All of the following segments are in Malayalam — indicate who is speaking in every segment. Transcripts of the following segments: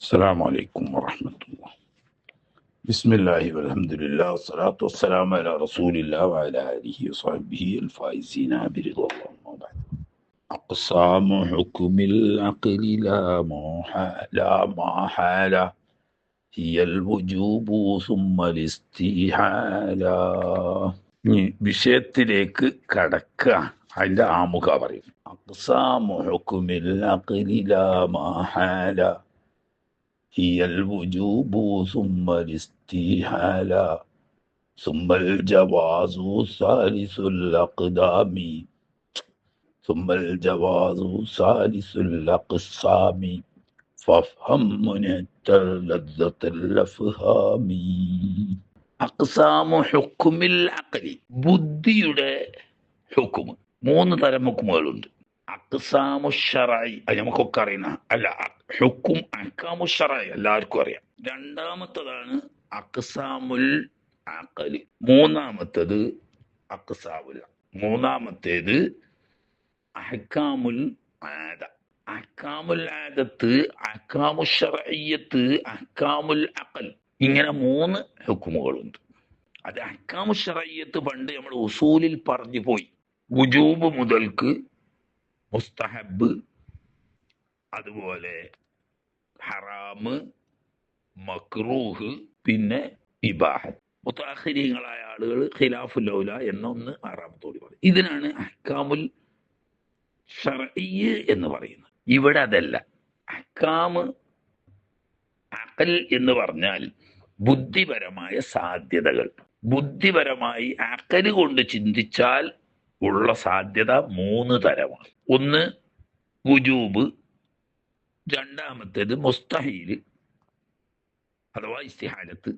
Speaker 1: السلام عليكم ورحمة الله. بسم الله والحمد لله والصلاة والسلام على رسول الله وعلى آله وصحبه الفائزين برضا الله. أما بعد، أقسام حكم العقل لا محالة هي الوجوب ثم الاستحالة. ഇനി വിഷയത്തിലേക്ക് കടക്കുക. അതിന്റെ ആമുഖ പറയും. അഖ്സാമു ഹുക്മിൽ അഖ്ലി ലാ മഹാല هي الوجوب ثم الاستحالة ثم الجواز ثالث الأقدام ثم الجواز ثالث الأقسام فافهم منعت لذة الأفهام. അഖ്സാമു ഹുക്മിൽ അഖ്ലി, ബുദ്ധിയുടെ ഹുക്കും. മൂന്ന് തരം ഹുക്കുമുകളുണ്ട്. അഖ്സാമു ശറഈ, അത് നമുക്കൊക്കെ അറിയുന്ന അല്ല, ഹുക്കും അഹ്കാമു ശറഈ എല്ലാവർക്കും അറിയാം. രണ്ടാമത്തതാണ് അഖ്സാമുൽ അഖ്ലി. മൂന്നാമത്തേത് അഹ്കാമുൽ ആദ. അഹ്കാമുൽ ആദത്ത്, അഹ്കാമു ശറഈയത്ത്, അഹ്കാമുൽ അഖൽ, ഇങ്ങനെ മൂന്ന് ഹുക്കുമുകളുണ്ട്. അത് അഹ്കാമു ശറഈയത്ത് പണ്ട് നമ്മൾ ഉസൂലിൽ പറഞ്ഞു പോയി. വുജൂബ് മുതൽക്ക് മുസ്തഹബ്, അതുപോലെ ഹറാമ്, മക്റൂഹ്, പിന്നെ ഇബാഹത്ത്. മുതഅഖിരീങ്ങളായ ആളുകൾ ഖിലാഫുൽ ഔല എന്നൊന്ന് ആറാമത്തോട് പറയും. ഇതിനാണ് അഹ്കാമുൽ ശർഈ എന്ന് പറയുന്നത്. ഇവിടെ അതല്ല. അഹ്കാമ് അഖൽ എന്ന് പറഞ്ഞാൽ ബുദ്ധിപരമായ സാധ്യതകൾ. ബുദ്ധിപരമായി അഖൽ കൊണ്ട് ചിന്തിച്ചാൽ ഉള്ള സാധ്യത മൂന്ന് തരമാണ്. ഒന്ന് വുജൂബ്, രണ്ടാമത്തേത് മുസ്തഹീല് അഥവാ ഇസ്തിഹാലത്ത്,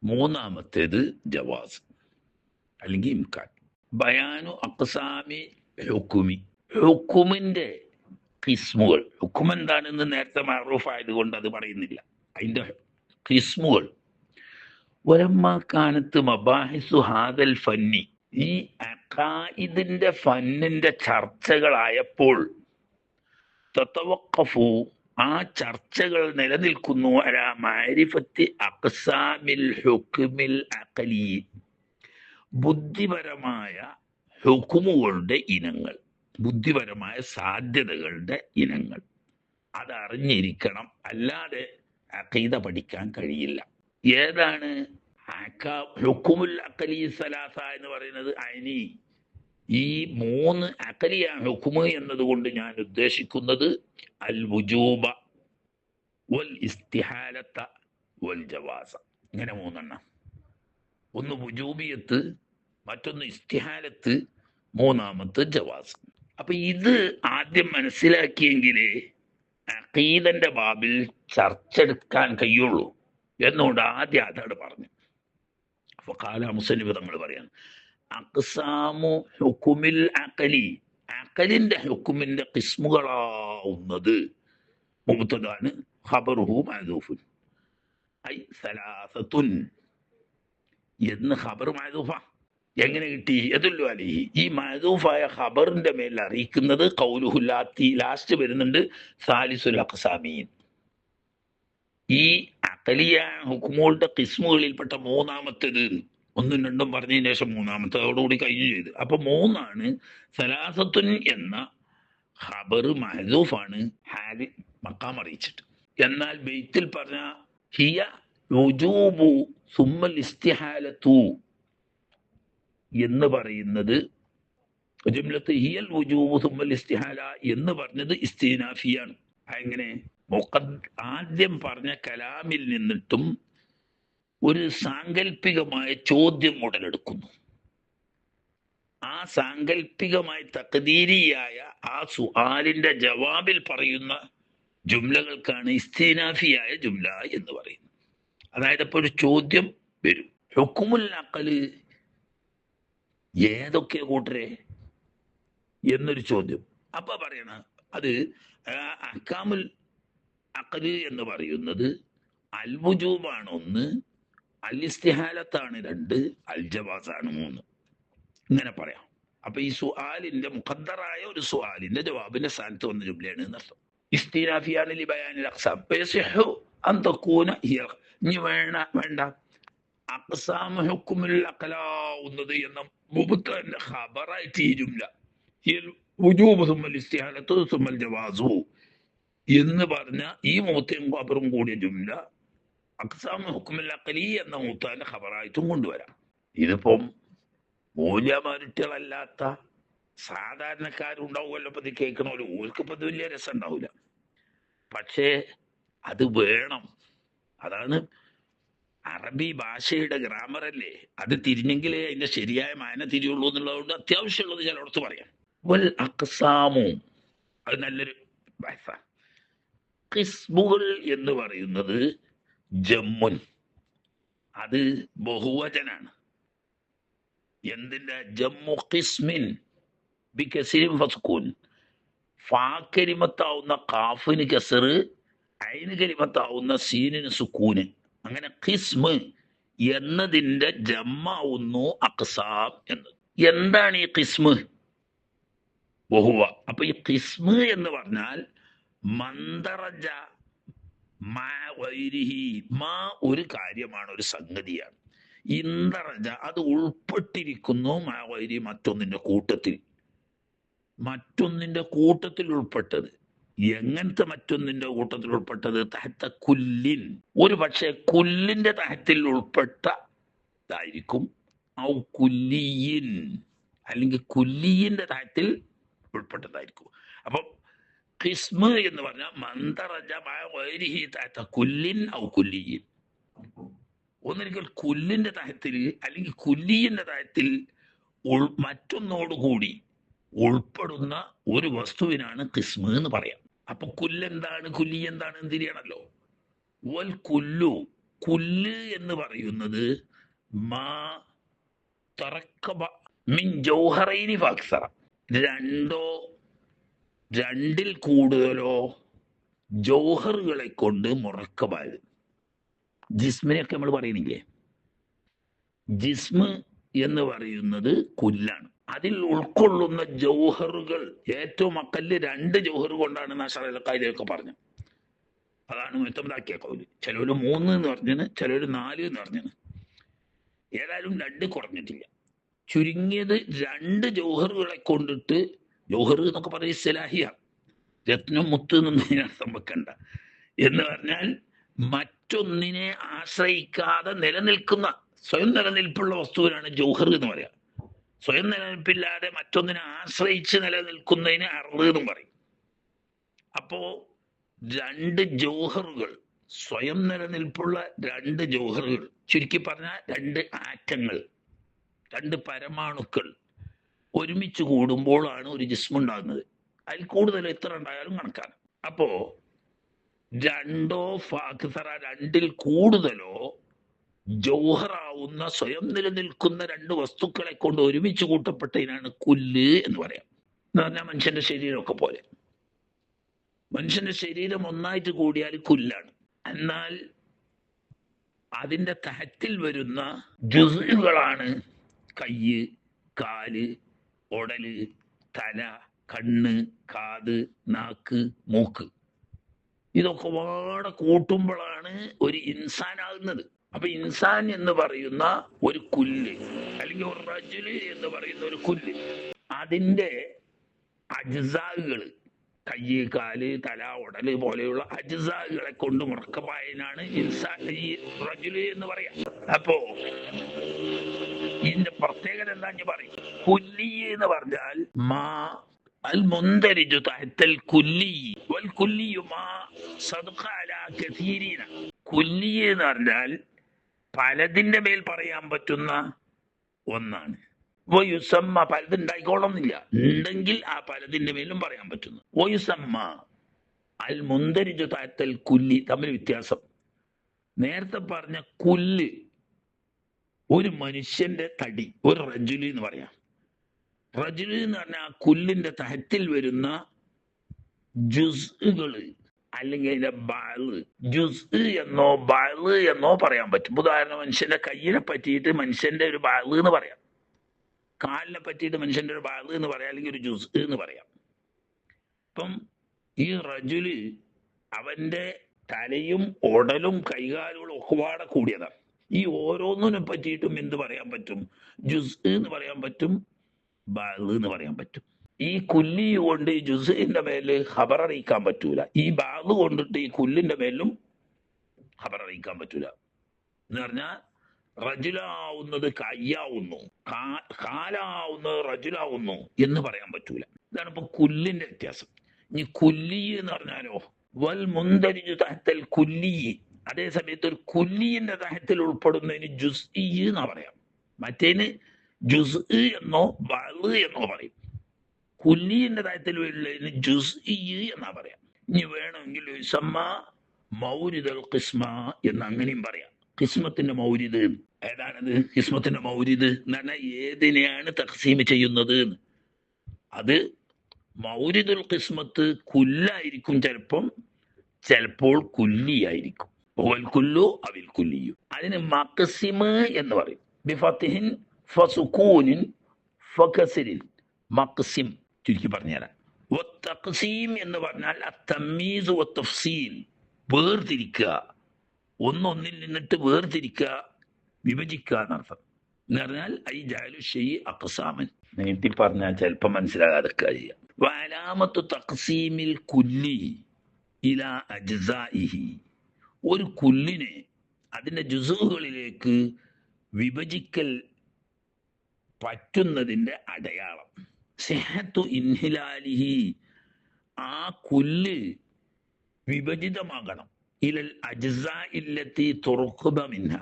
Speaker 1: മൂന്നാമത്തേത് ജവാസ് അല്ലെങ്കിൽ ഇംകാൻ. ബയാനു അഖ്സാമി ഹുക്കുമി, ഹുക്കുമിന്റെ ഖിസ്മുകൾ. ഹുക്കും എന്താണെന്ന് നേരത്തെ മഅറൂഫ് ആയതുകൊണ്ട് അത് പറയുന്നില്ല. അതിന്റെ ഖിസ്മുകൾ. വലമ്മാ കാനത്ത് മബാഹിസു ഹാദൽ ഫന്നി, ഈ അഖായിദിന്റെ ഫന്നിന്റെ ചർച്ചകളായപ്പോൾ തതവഖഫു, ആ ചർച്ചകൾ നിലനിൽക്കുന്നു അലാ മഅരിഫത്തി അഖ്സാമിൽ ഹുക്മിൽ അഖലി, ബുദ്ധിപരമായ ഹുക്കുമുകളുടെ ഇനങ്ങൾ, ബുദ്ധിപരമായ സാധ്യതകളുടെ ഇനങ്ങൾ. അതറിഞ്ഞിരിക്കണം, അല്ലാതെ അഖീദ പഠിക്കാൻ കഴിയില്ല. ഏതാണ് ഹുക്കുമുൽ അഖലി സലാസ എന്ന് പറയുന്നത്? അനി, ഈ മൂന്ന് അഖലിയ ഹുക്കുമ് എന്നതുകൊണ്ട് ഞാൻ ഉദ്ദേശിക്കുന്നത് അൽ വുജൂബ വൽ ഇസ്തിഹാലത്ത വൽ ജവാസ. ഇങ്ങനെ മൂന്നെണ്ണം. ഒന്ന് വുജൂബിയത്ത്, മറ്റൊന്ന് ഇസ്തിഹാലത്ത്, മൂന്നാമത്തെ ജവാസ്. അപ്പൊ ഇത് ആദ്യം മനസ്സിലാക്കിയെങ്കിലേ അഖീദന്റെ ബാബിൽ ചർച്ച എടുക്കാൻ കഴിയുള്ളൂ എന്നുകൊണ്ട് ആദ്യം അതാണ് പറഞ്ഞു. അപ്പൊ കാല മുസന്നിഫ് തങ്ങൾ പറയാണ്, അഖ്സാമു ഹുക്കുമിൽ അഖലി, അഖലിന്റെ ഹുക്കുമിന്റെ ഖിസ്മുകളാവുന്നത്. മുബ്തദാണ്, ഖബറുഹു മഅദൂഫുൻ, ഐ സലാസത്തുൻ എന്ന് ഖബർ മഅദൂഫ. എങ്ങനെ കിട്ടി? യദുല്ലു അലൈഹി, ഈ മഅദൂഫായ ഖബറിന്റെ മേൽ അറിയിക്കുന്നത് ഖൗലുഹു ലാത്തി, ലാസ്റ്റ് വരുന്നുണ്ട് സാലിസുൽ അഖ്സാമീൻ. ഈ അഖലിയ ഹുക്കുമുകളുടെ ഖിസ്മുകളിൽപ്പെട്ട മൂന്നാമത്തേത്, ഒന്നും രണ്ടും പറഞ്ഞതിന് ശേഷം മൂന്നാമത്തേതോടുകൂടി കഴിഞ്ഞു ചെയ്ത്. അപ്പൊ മൂന്നാണ്. സലാസത്തുൻ എന്ന ഖബർ മഹ്ദൂഫാണ്, ഹാല് മഖാം അറിയിച്ചിട്ട്. എന്നാൽ ബെയ്ത്തിൽ പറഞ്ഞ ഹിയ വുജൂബു സുമ്മൽ ഇസ്തിഹാലത്തു എന്ന് പറയുന്നത്, ജുംലത്ത് ഹിയൽ വുജൂബു സുമ്മൽ ഇസ്തിഹാല എന്ന് പറഞ്ഞത് ഇസ്തിനാഫിയാണ്. എങ്ങനെ? ആദ്യം പറഞ്ഞ കലാമിൽ നിന്നിട്ടും ഒരു സാങ്കല്പികമായ ചോദ്യം ഉടലെടുക്കുന്നു. ആ സാങ്കല്പികമായ തഖ്ദീരിയായ ആ സുആലിന്റെ ജവാബിൽ പറയുന്ന ജുംലകൾക്കാണ് ഇസ്തിനാഫിയായ ജുംല എന്ന് പറയുന്നത്. അതായത് ഇപ്പോൾ ഒരു ചോദ്യം വരും, ഹുക്കുമുൽ അഖല് ഏതൊക്കെ കൂട്ടരെ എന്നൊരു ചോദ്യം. അപ്പൊ പറയണ അത് അഹ്കാമുൽ അഖല് എന്ന് പറയുന്നത് അൽ വുജൂബാണ് ഒന്ന്, അൽ ഇസ്തിഹാലത്താണ് രണ്ട്, അൽ ജവാസാണ് മൂന്ന്. ഇങ്ങനെ പറയാം. അപ്പൊ ഈ സുആലിന്റെ മുഖദ്ദറായ ഒരു സുആലിന്റെ ജവാബിന്റെ സ്ഥാനത്ത് വന്ന ജുംലയാണ് എന്നർത്ഥം. ഇസ്തിനാഫിയാണ് ലിബയാനിൽ അഖ്സാം ഫയസിഹു അൻ തകൂന ഹിയ ഇനി വേണ്ട അഖ്സാമു ഹുക്മുൽ അഖലാവുന്നത് എന്ന മുബ്തദ ഖബറായിട്ട് ഈ ജുംല വുജൂബ് സുമ്മൽ ഇസ്തിഹാലത്തു സുമ്മൽ ജവാസു എന്ന് പറഞ്ഞ ഈ മൂത്തയും ഖബറും കൂടിയ ജുംല അഖ്സാമു ഹുക്മുൽ അഖലി എന്ന മൂത്താന്റെ ഖബറായിട്ടും കൊണ്ടുവരാം. ഇതിപ്പം മൂല്യമാരിട്ടുകളല്ലാത്ത സാധാരണക്കാരുണ്ടാവുമല്ലോ ഇപ്പൊ ഇത് കേൾക്കണമല്ലോ, ഓർക്കിപ്പോ ഇത് വലിയ രസം ഉണ്ടാവില്ല. പക്ഷേ അത് വേണം. അതാണ് അറബി ഭാഷയുടെ ഗ്രാമർ അല്ലേ, അത് തിരിഞ്ഞെങ്കിലേ അതിന്റെ ശരിയായ മാന തിരിയുള്ളൂ എന്നുള്ളതുകൊണ്ട് അത്യാവശ്യമുള്ളത് ചിലയിടത്ത് പറയാം. വൽ അഖ്സാമു അത് നല്ലൊരു ഭാഷ. ഖിസ്മുകൾ എന്ന് പറയുന്നത് ജമ്മുൻ, അത് ബഹുവചനാണ്. എന്തിന്റെ ജമ്മു ഖിസ്മിൻ ബികസിരിൻ ഫസ്കൂൻ, ഫാ കരിമത്താവുന്ന കാഫിന് കസറ്, ഐന് കരിമത്താവുന്ന സീനിന് സുക്കൂന്, അങ്ങനെ ഖിസ്മ് എന്നതിന്റെ ജമ്മാവുന്നു അഖ്സാം എന്ന്. എന്താണ് ഈ ഖിസ്മ്? ബഹുവ. അപ്പൊ ഈ ഖിസ്മ് എന്ന് പറഞ്ഞാൽ മന്ദറജ മാ വൈരിഹി, മാ ഒരു കാര്യമാണ്, ഒരു സംഗതിയാണ്. ഇന്തറജ അത് ഉൾപ്പെട്ടിരിക്കുന്നു മാ വൈരി മറ്റൊന്നിന്റെ കൂട്ടത്തിൽ, മറ്റൊന്നിന്റെ കൂട്ടത്തിൽ ഉൾപ്പെട്ടത്. എങ്ങനത്തെ മറ്റൊന്നിന്റെ കൂട്ടത്തിൽ ഉൾപ്പെട്ടത്? തഹത്ത കുല്ലിൻ, ഒരു പക്ഷേ കുല്ലിന്റെ തഹത്തിൽ ഉൾപ്പെട്ടതായിരിക്കും. ഔ കുല്ലിയിൻ, അല്ലെങ്കിൽ കുല്ലിയിന്റെ തഹത്തിൽ ഉൾപ്പെട്ടതായിരിക്കും. അപ്പം ഖിസ്മ് എന്ന് പറഞ്ഞാൽ മന്ദറജ മാ വൈരിഹി തഹത്ത കുല്ലിൻ ഔ കുല്ലിയിൻ, ഒന്നിരിക്കൽ കുല്ലിന്റെ തഹത്തിൽ അല്ലെങ്കിൽ കുല്ലിയിന്റെ തഹത്തിൽ മറ്റൊന്നോടുകൂടി ഉൾപ്പെടുന്ന ഒരു വസ്തുവിനാണ് ഖിസ്മ് എന്ന് പറയാം. അപ്പൊ കുല്ലെന്താണ്, കുല്ലി എന്താണ് എന്ന് തിരിയണല്ലോ. വൽ കുല്ലു, കുല്ല് എന്ന് പറയുന്നത് മാ തറക്കബ മിൻ ജൗഹറൈനി ഫഅക്സറ, രണ്ടിൽ കൂടുതലോ ജൗഹറുകളെ കൊണ്ട് മുറക്കബായത്. ജിസ്മിനെയൊക്കെ നമ്മൾ പറയുന്നില്ലേ, ജിസ്മ് എന്ന് പറയുന്നത് കുല്ലാണ്. അതിൽ ഉൾക്കൊള്ളുന്ന ജൗഹറുകൾ ഏറ്റവും അക്കല്ല് 2 ജൗഹർ കൊണ്ടാണ് നാഷറൊക്കെ പറഞ്ഞു. അതാണ് മുത്തമതാക്കിയ കൗല്. ചിലവര് 3 എന്ന് പറഞ്ഞാണ്, ചിലവര് 4 എന്ന് പറഞ്ഞാണ്. ഏതായാലും 2 കുറഞ്ഞിട്ടില്ല. ചുരുങ്ങിയത് 2 ജൗഹറുകളെ കൊണ്ടിട്ട്, ജൗഹർ എന്നൊക്കെ പറയുന്ന ഇസ്ലാഹിയ, രത്നം മുത്ത് എന്നൊന്നും സംഭവിക്കണ്ട, എന്ന് പറഞ്ഞാൽ മറ്റൊന്നിനെ ആശ്രയിക്കാതെ നിലനിൽക്കുന്ന സ്വയം നിലനിൽപ്പുള്ള വസ്തുവിനാണ് ജൗഹർ എന്ന് പറയാം. സ്വയം നിലനിൽപ്പില്ലാതെ മറ്റൊന്നിനെ ആശ്രയിച്ച് നിലനിൽക്കുന്നതിന് അർള് എന്നും പറയും. അപ്പോ 2 ജൗഹറുകൾ, സ്വയം നിലനിൽപ്പുള്ള 2 ജൗഹറുകൾ, ചുരുക്കി പറഞ്ഞാൽ 2 ആറ്റങ്ങൾ, 2 പരമാണുക്കൾ ഒരുമിച്ച് കൂടുമ്പോഴാണ് ഒരു ജിസ്മ് ഉണ്ടാകുന്നത്. അതിൽ കൂടുതൽ എത്ര ഉണ്ടായാലും കണക്കാണ്. അപ്പോ 2 ഫാക്സറ 2ൽ കൂടുതലോ ജൗഹറാവുന്ന സ്വയം നിലനിൽക്കുന്ന 2 വസ്തുക്കളെ കൊണ്ട് ഒരുമിച്ച് കൂട്ടപ്പെട്ടതിനാണ് കുല്ല് എന്ന് പറയാം. എന്ന് പറഞ്ഞാൽ മനുഷ്യന്റെ ശരീരമൊക്കെ പോലെ മനുഷ്യന്റെ ശരീരം ഒന്നായിട്ട് കൂടിയാൽ കുല്ലാണ്. എന്നാൽ അതിന്റെ തഹത്തിൽ വരുന്ന ജുസുകളാണ് കയ്യ്, കാല്, ഉടല്, തല, കണ്ണ്, കാത്, നാക്ക്, മൂക്ക്. ഇതൊക്കെ വാടെ കൂട്ടുമ്പോഴാണ് ഒരു ഇൻസാനാകുന്നത്. അപ്പൊ ഇൻസാൻ എന്ന് പറയുന്ന ഒരു കുല്ല്, അല്ലെങ്കിൽ ഒരു റജുല് എന്ന് പറയുന്ന ഒരു കുല്ല്, അതിന്റെ അജ്സാകള്, കയ്യ്, കാല്, തല, ഉടല് പോലെയുള്ള അജ്സാകളെ കൊണ്ട് മുറക്കമായതിനാണ് ഇൻസാൻ, ഈ റജുല് എന്ന് പറയാം. അപ്പോ ഇതിന്റെ പ്രത്യേകത എന്താ ഞാൻ പറയും. കുല്ലി എന്ന് പറഞ്ഞാൽ മാ അൽ മുന്തരിജു തഹത്തൽ കുല്ലി വൽ കുല്ലിയു മാ സദഖ അലാ കസീരീന. കുല്ലി എന്ന് പറഞ്ഞാൽ പലതിന്റെ മേൽ പറയാൻ പറ്റുന്ന ഒന്നാണ്. വയുസമ്മ, പലതുണ്ടായിക്കോളന്നില്ല, ഉണ്ടെങ്കിൽ ആ പലതിന്റെ മേലും പറയാൻ പറ്റുന്നു. വയുസമ്മ അൽ മുന്തരിജു തഹത്തൽ കുല്ലി, തമ്മിൽ വ്യത്യാസം. നേരത്തെ പറഞ്ഞ കുല്ല് ഒരു മനുഷ്യന്റെ തടി, ഒരു റജുലി എന്ന് പറയാം. റജുലി എന്ന് പറഞ്ഞാൽ ആ കുല്ലിന്റെ തഹത്തിൽ വരുന്ന ജുസ്കള്, അല്ലെങ്കിൽ അതിന്റെ ബാള്, ജുസ് എന്നോ ബാള് എന്നോ പറയാൻ പറ്റും. ഉദാഹരണം, മനുഷ്യന്റെ കയ്യിനെ പറ്റിയിട്ട് മനുഷ്യന്റെ ഒരു ബാള് എന്ന് പറയാം, കാലിനെ പറ്റിയിട്ട് മനുഷ്യന്റെ ഒരു ബാള് എന്ന് പറയാം, അല്ലെങ്കിൽ ഒരു ജുസ് എന്ന് പറയാം. അപ്പം ഈ റജുല് അവന്റെ തലയും ഉടലും കൈകാലുകളും ഒക്കെ കൂടിയതാണ്. ഈ ഓരോന്നിനെ പറ്റിയിട്ടും എന്ത് പറയാൻ പറ്റും? ജുസ് എന്ന് പറയാൻ പറ്റും, ബാഗ് എന്ന് പറയാൻ പറ്റും. ഈ കുല്ലി കൊണ്ട് ഈ ജുസിന്റെ മേല് ഖബർ അറിയിക്കാൻ പറ്റൂല. ഈ ബാഗ് കൊണ്ടിട്ട് ഈ കുല്ലിന്റെ മേലും ഖബർ അറിയിക്കാൻ പറ്റൂല. എന്ന് പറഞ്ഞാൽ റജുലാവുന്നത് കയ്യാവുന്നു, കാലാവുന്നത് റജുലാവുന്നു എന്ന് പറയാൻ പറ്റൂല. ഇതാണ് ഇപ്പൊ കുല്ലിന്റെ വ്യത്യാസം. ഇനി കുല്ലി എന്ന് പറഞ്ഞാലോ വൽ മുന്തരിജു തഹ്തൽ കുല്ലി, അതേ സമയത്ത് ഒരു കുല്ലിന്റെ തഹത്തിൽ ഉൾപ്പെടുന്നതിന് ജുസ്ഇ എന്നാ പറയാം. മറ്റേന് ജുസ് എന്നോ ബഅദ് എന്നോ പറയും. കുല്ലിന്റെ തഹത്തിൽ ഉള്ളതിന് ജുസ്ഇ എന്നാ പറയാം. ഇനി വേണമെങ്കിൽ യുസമ്മ മൗരിദുൽ ഖിസ്മ എന്ന് അങ്ങനെയും പറയാം. ഖിസ്മത്തിന്റെ മൗരിദ് ഏതാണത്? ഖിസ്മത്തിന്റെ മൗരിദ് എന്ന് പറഞ്ഞാൽ ഏതിനെയാണ് തഖ്സീം ചെയ്യുന്നത്? അത് മൗരിദുൽ ഖിസ്മത്ത് കുല്ലായിരിക്കും, ചിലപ്പോൾ കുല്ലിയായിരിക്കും. കുല്ലു അവിൽ കുല്ലിയു. അതിന് മഖ്സിമ് എന്ന് പറയും. ബിഫത്തിഹിൻ ഫസുകൂനിൻ ഫകസിരിൻ മഖ്സിം ചുരുക്കി പറഞ്ഞുതരാം. തഖ്സീം എന്ന് പറഞ്ഞാൽ അത്തമീസ് വത്തഫ്സീൽ, വേർതിരിക്കുക, ഒന്നൊന്നിൽ നിന്നിട്ട് വേർതിരിക്കുക, വിഭജിക്കുക എന്നർത്ഥം. എന്ന് പറഞ്ഞാൽ ഐ ജഅലു ശൈഇ അഖ്സാമൻ. നീട്ടി പറഞ്ഞാൽ ചിലപ്പോൾ മനസ്സിലാകാതെ കഴിയുക. വഅലാമത്തു തഖ്സീമിൽ കുല്ലി ഇലാ അജ്സാഇഹി, ഒരു കുല്ലിനെ അതിന്റെ ജുസുകളിലേക്ക് വിഭജിക്കൽ പറ്റുന്നതിന്റെ അടയാളം സിഹത്തു ഇൻഹിലാലിഹി, ആ കുല്ല് വിഭജിതമാകണം. ഇലൽ അജ്സാഇല്ലത്തി തുർഖബ മിൻഹ,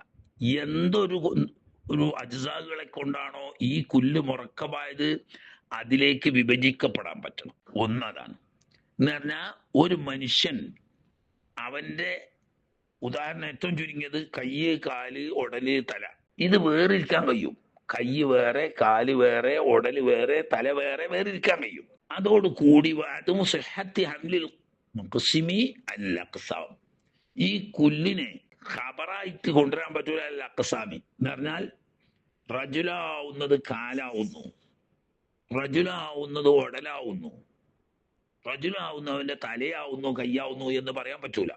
Speaker 1: ഒരു അജ്സാകളെ കൊണ്ടാണോ ഈ കുല്ല് മുറക്കമായത് അതിലേക്ക് വിഭജിക്കപ്പെടാൻ പറ്റണം. ഒന്നതാണ്. എന്ന് പറഞ്ഞാൽ ഒരു മനുഷ്യൻ അവന്റെ ഉദാഹരണം ഏറ്റവും ചുരുങ്ങിയത് കയ്യ്, കാല്, ഉടല്, തല, ഇത് വേറിരിക്കാൻ കഴിയും. കയ്യ് വേറെ, കാല് വേറെ, ഉടല് വേറെ, തല വേറെ വേറിരിക്കാൻ കഴിയും. അതോടുകൂടി ഈ കുല്ലിനെ ഖബറായിട്ട് കൊണ്ടുവരാൻ പറ്റൂല. അൽ അഖ്സാമി എന്ന് പറഞ്ഞാൽ റജുലാവുന്നത് കാലാവുന്നു, റജുലാവുന്നത് ഉടലാവുന്നു, റജുലാവുന്നവന്റെ തലയാവുന്നു, കയ്യാവുന്നു എന്ന് പറയാൻ പറ്റൂല.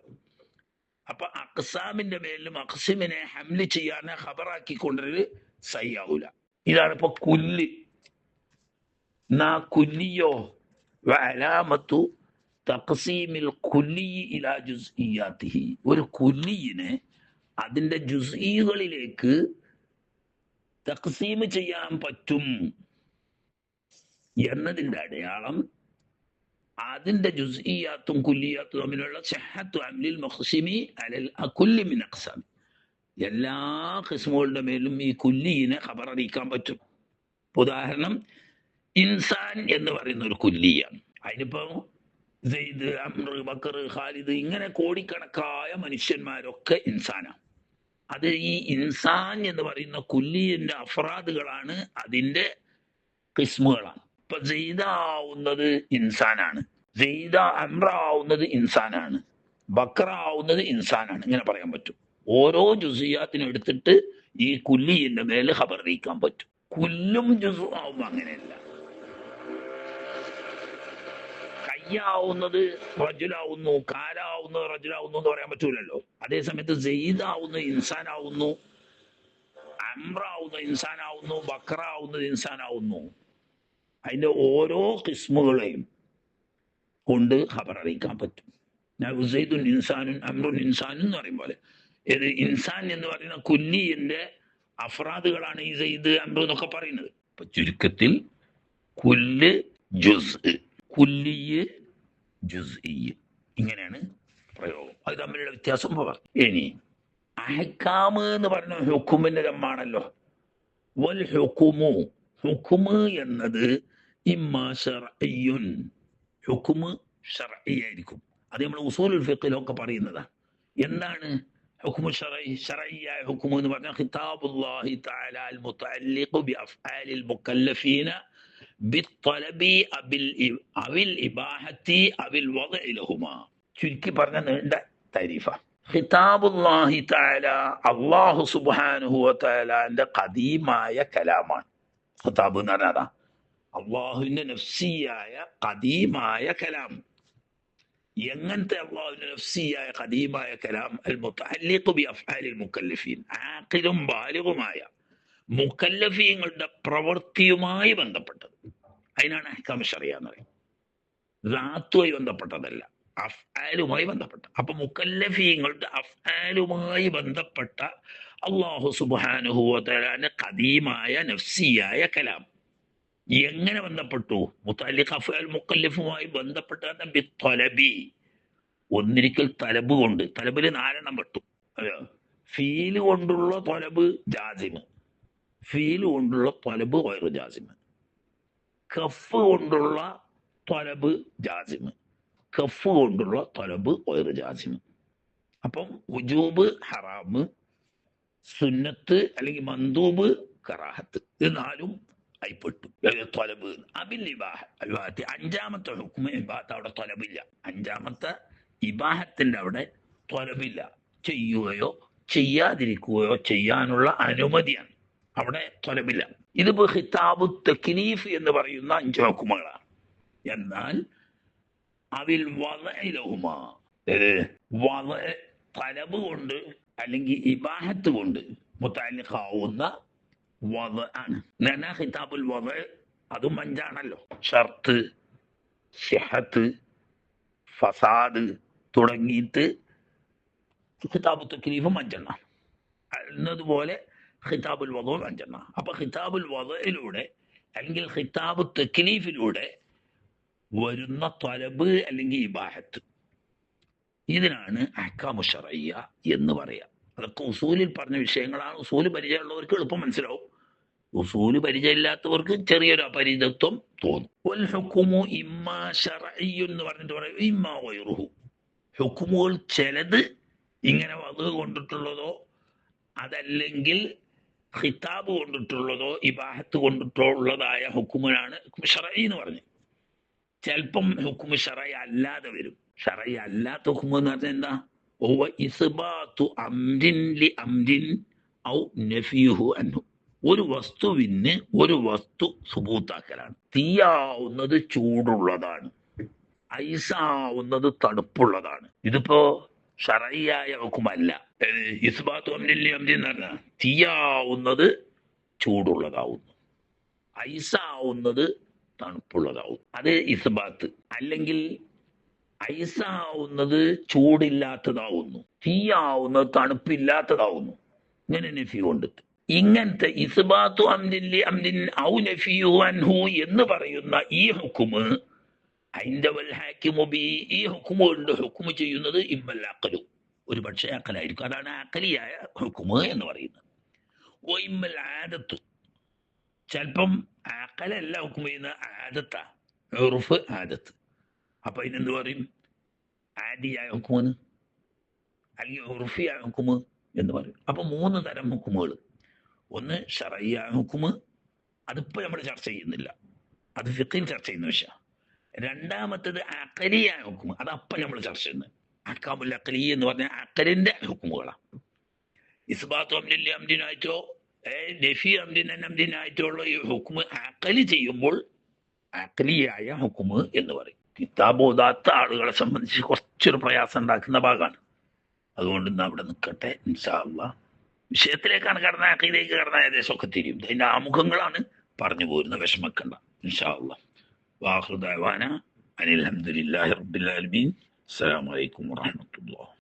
Speaker 1: അപ്പൊ അഖ്സാമിന്റെ മേലും അഖ്സിമിനെ ഹംല് ചെയ്യാനെ ഖബറാക്കി കൊണ്ടുവരല് സയ്യാവൂല. ഇതാണ് ഇപ്പൊ കുല്ല്. കുല്ലിയോ വഅലാമത്തു തഖ്സീമിൽ കുല്ലി ഇലാ ജുസ്ഇയാതിഹി, ഒരു കുല്ലിയിനെ അതിന്റെ ജുസ്ഇകളിലേക്ക് തഖ്സീം ചെയ്യാൻ പറ്റും എന്നതിന്റെ അടയാളം അതിന്റെ ജുസ്ഇയാത്തും കുല്ലിയാത്തും തമ്മിലുള്ള സിഹ്ഹത്തു അംലിൽ മുഖ്സിമി അലൽ അകുല്ലി മിൻ അഖ്സാം, എല്ലാ ഖിസ്മുകളുടെ മേലും ഈ കുല്ലിയിനെ ഖബർ അറിയിക്കാൻ പറ്റും. ഉദാഹരണം, ഇൻസാൻ എന്ന് പറയുന്ന ഒരു കുല്ലിയാണ്. അതിനിപ്പോ സെയ്ദ്, അംർ, ബക്കർ, ഖാലിദ് ഇങ്ങനെ കോടിക്കണക്കായ മനുഷ്യന്മാരൊക്കെ ഇൻസാനാണ്. അത് ഈ ഇൻസാൻ എന്ന് പറയുന്ന കുല്ലിന്റെ അഫ്രാദുകളാണ്, അതിന്റെ ഖിസ്മുകളാണ്. ഇപ്പൊ സെയ്ദാവുന്നത് ഇൻസാനാണ്, സെയ്ദ അംറാവുന്നത് ഇൻസാനാണ്, ബക്കറാവുന്നത് ഇൻസാനാണ്, ഇങ്ങനെ പറയാൻ പറ്റും. ഓരോ ജുസിയാത്തിനും എടുത്തിട്ട് ഈ കുല്ലിന്റെ മേല് ഖബർ അറിയിക്കാൻ പറ്റും. കുല്ലും ജുസു ആവുമ്പോ അങ്ങനെയല്ല. കയ്യാവുന്നത് റജുലാവുന്നു, കാലാവുന്നത് റജുലാവുന്നു എന്ന് പറയാൻ പറ്റൂലല്ലോ. അതേസമയത്ത് സെയ്ദാവുന്നത് ഇൻസാനാവുന്നു, അംറാവുന്നത് ഇൻസാനാവുന്നു, ബക്കറാവുന്നത് ഇൻസാനാവുന്നു. അതിന്റെ ഓരോ കിസ്മുകളെയും കൊണ്ട് ഖബർ അറിയിക്കാൻ പറ്റും. സെയ്ദുൻ ഇൻസാനുൻ അംറുൻ ഇൻസാനും എന്ന് പറയും പോലെ, ഏത് ഇൻസാൻ എന്ന് പറയുന്ന കുല്ലിന്റെ അഫ്രാദുകളാണ് ഈ സെയ്ദ്, അംറു എന്നൊക്കെ പറയുന്നത്. അപ്പൊ ചുരുക്കത്തിൽ കുല്ല് ജുസ്, കുല്ലിയ് ജുസ്ഇ, ഇങ്ങനെയാണ് പ്രയോഗം. അത് തമ്മിലുള്ള വ്യത്യാസം പറഞ്ഞു. ഇനി അഹ്കാമ് എന്ന് പറഞ്ഞ ഹുക്കുമിന്റെ രമ്മാണല്ലോ. വൽ ഹുക്കുമു, ഹുക്കുമ് എന്നത് ഇമ്മാ ശർഇയ്യുൻ, ഹുക്കുമ് ശർഇയായിരിക്കും. അത് നമ്മൾ ഉസൂലുൽ ഫിഖ്ഹിലൊക്കെ പറയുന്നതാണ്. എന്താണ് ഹുക്മു ശർഇ? ശർഇയായ ഹുക്മു എന്ന് പറഞ്ഞാൽ ഖിതാബുല്ലാഹി തആല അൽ മുതഅല്ലിഖു ബി അഫ്ആലിൽ മുകല്ലഫീന ബിത്തൊലബി അവിൽ ഇബാഹത്തി അവിൽ വദഇ ലഹുമാ. ചുരുക്കി പറഞ്ഞ നീണ്ട തരീഫ. ഖിതാബുല്ലാഹി തആല അല്ലാഹു സുബ്ഹാനഹു വ തആലന്റെ ഖദീമായ കലാമാണ്. ഖിതാബ് എന്ന് പറഞ്ഞാൽ അല്ലാഹുവിന്റെ നഫ്സിയായ ഖദീമായ കലാം. എങ്ങനത്തെ അള്ളാഹുവിന്റെ നഫ്സിയായ ഖദീമായ കലാം അൽ മുതഅല്ലിഖു ബി അഫ്ആലിൽ മുക്കല്ലഫീൻ, ആഖിലും ബാലിഗുമായ മുക്കല്ലഫീങ്ങളുടെ പ്രവൃത്തിയുമായി ബന്ധപ്പെട്ടത്. അതിനാണ് അഹ്കാം ശറിയ എന്ന് പറയുന്നത്. റാത്തുമായി ബന്ധപ്പെട്ടതല്ല, അഫ്ആലുമായി ബന്ധപ്പെട്ട. അപ്പൊ മുക്കല്ലഫീങ്ങളുടെ അഫ്ആലുമായി ബന്ധപ്പെട്ട അള്ളാഹു സുബ്ഹാനഹു വ തആല ഖദീമായ നഫ്സിയായ കലാം എങ്ങനെ ബന്ധപ്പെട്ടു? മുതഅല്ലിഖ് അഫ്ആൽ മുക്കല്ലഫുമായി ബന്ധപ്പെട്ട ബിത്തൊലബി, ഒന്നിരിക്കൽ തലബ് കൊണ്ട്. തലബില് 4 പെട്ടു. ഫീല് കൊണ്ടുള്ള തൊലബ് ജാസിമ്, ഫീല് കൊണ്ടുള്ള തൊലബ് ഗൈറു ജാസിമ്, കഫ് കൊണ്ടുള്ള തൊലബ് ജാസിമ്, കഫ് കൊണ്ടുള്ള തൊലബ് ഗൈറു ജാസിമ്. അപ്പം ഉജൂബ് ഹറാമ്, സുന്നത്ത് അല്ലെങ്കിൽ മന്ദൂബ് കറാഹത്ത്, ഇത് 4 ആയിപ്പെട്ടു. തൊലബ് അബിൽ ഇബാഹത്ത്, 5ാമത്തെ ഹുക്മ ഇബാഹത്ത്, അവിടെ തൊലബില്ല. 5ാമത്തെ ഇബാഹത്തിന്റെ അവിടെ തൊലബില്ല. ചെയ്യുകയോ ചെയ്യാതിരിക്കുകയോ ചെയ്യാനുള്ള അനുമതിയാണ്, അവിടെ തൊലബില്ല. ഇതിപ്പോ ഖിതാബു തക്ലീഫ് എന്ന് പറയുന്ന 5 ഹുക്മകളാണ്. എന്നാൽ അവിൽ വദഇലഹുമാ, തലബ് കൊണ്ട് അല്ലെങ്കിൽ ഇബാഹത്ത് കൊണ്ട് മുതഅല്ലിഖാവുന്ന വദ ആണ്. ഖിതാബുൽ വദ അതും 5ആണല്ലോ. ഷർത്ത്, സിഹത്ത്, ഫസാദ് തുടങ്ങിയിട്ട് ഖിതാബു തക്ലീഫും 5 എന്നതുപോലെ ഖിതാബുൽ വദഉം 5. അപ്പൊ ഖിതാബുൽ വദഇലൂടെ അല്ലെങ്കിൽ ഖിതാബു തക്ലീഫിലൂടെ വരുന്ന തലബ് അല്ലെങ്കിൽ ഇബാഹത്ത്, ഇതിനാണ് അഹ്കാമു ശർഇയ്യ എന്ന് പറയാം. അതൊക്കെ ഉസൂലിൽ പറഞ്ഞ വിഷയങ്ങളാണ്. ഉസൂല് പരിചയമുള്ളവർക്ക് എളുപ്പം മനസ്സിലാവും, ഉസൂല് പരിചയമില്ലാത്തവർക്ക് ചെറിയൊരു അപരിചിതത്വം തോന്നും. വൽ ഹുക്മു ഇമ്മാ ശർഇയ്യു എന്ന് പറഞ്ഞിട്ട് പറയും, ഇമ്മാ ഗൈറുഹു. ഹുക്മുകൾ ചിലത് ഇങ്ങനെ വദ് കൊണ്ടിട്ടുള്ളതോ അതല്ലെങ്കിൽ ഖിതാബ് കൊണ്ടിട്ടുള്ളതോ ഇബാഹത്ത് കൊണ്ടിട്ടുള്ളതായ ഹുക്മിനാണ് ശർഇ എന്ന് പറഞ്ഞു. ചിലപ്പം ഹുക്മ് ശർഇ അല്ലാതെ വരും. ശർഇ അല്ലാത്ത ഹുക്മ് എന്ന് പറഞ്ഞാൽ എന്താ? ഹുവ ഇസ്ബാതു അംരിൻ ലി അംരിൻ ഔ നഫീഹു അൻഹു. ഒരു വസ്തുവിന് ഒരു വസ്തു സുബൂത്താക്കലാണ്. തീയാവുന്നത് ചൂടുള്ളതാണ്, ഐസാവുന്നത് തണുപ്പുള്ളതാണ്. ഇതിപ്പോ ശർഇയായ ഹുക്മല്ല. ഇസ്ബാതു അംരിൻ ലി അംരിൻ എന്ന് പറഞ്ഞാൽ തീയാവുന്നത് ചൂടുള്ളതാവുന്നു, ഐസാവുന്നത് തണുപ്പുള്ളതാവും, അത് ഇസ്ബാത്ത്. അല്ലെങ്കിൽ ഐസാവുന്നത് ചൂടില്ലാത്തതാവുന്നു, തീയാവുന്നത് തണുപ്പില്ലാത്തതാവുന്നു. ഇങ്ങനെ നഫി കൊണ്ട് ഇങ്ങനത്തെ ഇസ്ബാത്തു അംരിൻ ലി അംരിൻ ഔ നഫീഹു അൻഹു എന്ന് പറയുന്ന ഈ ഹുക്മ് അതിന്റെ വൽ ഹാക്കിമു ബി, ഈ ഹുക്മ് കൊണ്ട് ഹുക്മ് ചെയ്യുന്നത് ഇമ്മൽ അഖലു, ഒരു പക്ഷേ അഖലായിരിക്കും. അതാണ് അഖലിയായ ഹുക്മ് എന്ന് പറയുന്നത്. ഓ ഇമ്മൽ ആദത്തു, ചിലപ്പം അഖലല്ല ഹുക്മ് ചെയ്യുന്ന ആദത്താ, ഉർഫ് ആദത്ത്. അപ്പൊ അതിനെന്ത് പറയും? ആദിയായ ഹുക്മെന്ന് അല്ലെങ്കിൽ ഉർഫിയായ ഹുക്മ് എന്ന് പറയും. അപ്പൊ 3 തരം ഹുക്മുകൾ. ഒന്ന് ശർഇയായ ഹുക്മ്, അതിപ്പോ നമ്മൾ ചർച്ച ചെയ്യുന്നില്ല, അത് ഫിഖിൽ ചർച്ച ചെയ്യുന്ന വിഷയം. 2ാമത്തേത് അഖലിയായ ഹുക്മ്, അതപ്പം നമ്മൾ ചർച്ച ചെയ്യുന്നത്. അഹ്കാമുൽ അഖലി എന്ന് പറഞ്ഞാൽ അഖലിന്റെ ഹുക്മുകളാണ്. ഇസ്ബാത്തു അംരിൻ ലി അംരിനായിട്ടോ നഫി അംരിനായിട്ടുള്ള ഈ ഹുക്മ് അഖലി ചെയ്യുമ്പോൾ അഖലിയായ ഹുക്മ് എന്ന് പറയും. കിതാബ് ഓതാത്ത ആളുകളെ സംബന്ധിച്ച് കുറച്ചൊരു പ്രയാസം ഉണ്ടാക്കുന്ന ഭാഗമാണ്. അതുകൊണ്ട് ഇന്ന് അവിടെ നിൽക്കട്ടെ. ഇൻഷാ അല്ലാഹ് വിഷയത്തിലേക്കാണ് കടന്ന, അഖീദയിലേക്ക് കടന്ന ഏകദേശമൊക്കെ തിരിയും. അതിന്റെ ആമുഖങ്ങളാണ് പറഞ്ഞു പോരുന്ന, വിഷമിക്കണ്ട. ഇൻഷാ അല്ലാഹ്. വാഖിറു ദഅവാന അനിൽ ഹംദുലില്ലാഹി റബ്ബിൽ ആലമീൻ. അസ്സലാമു അലൈക്കും വറഹ്മത്തുള്ളാഹി.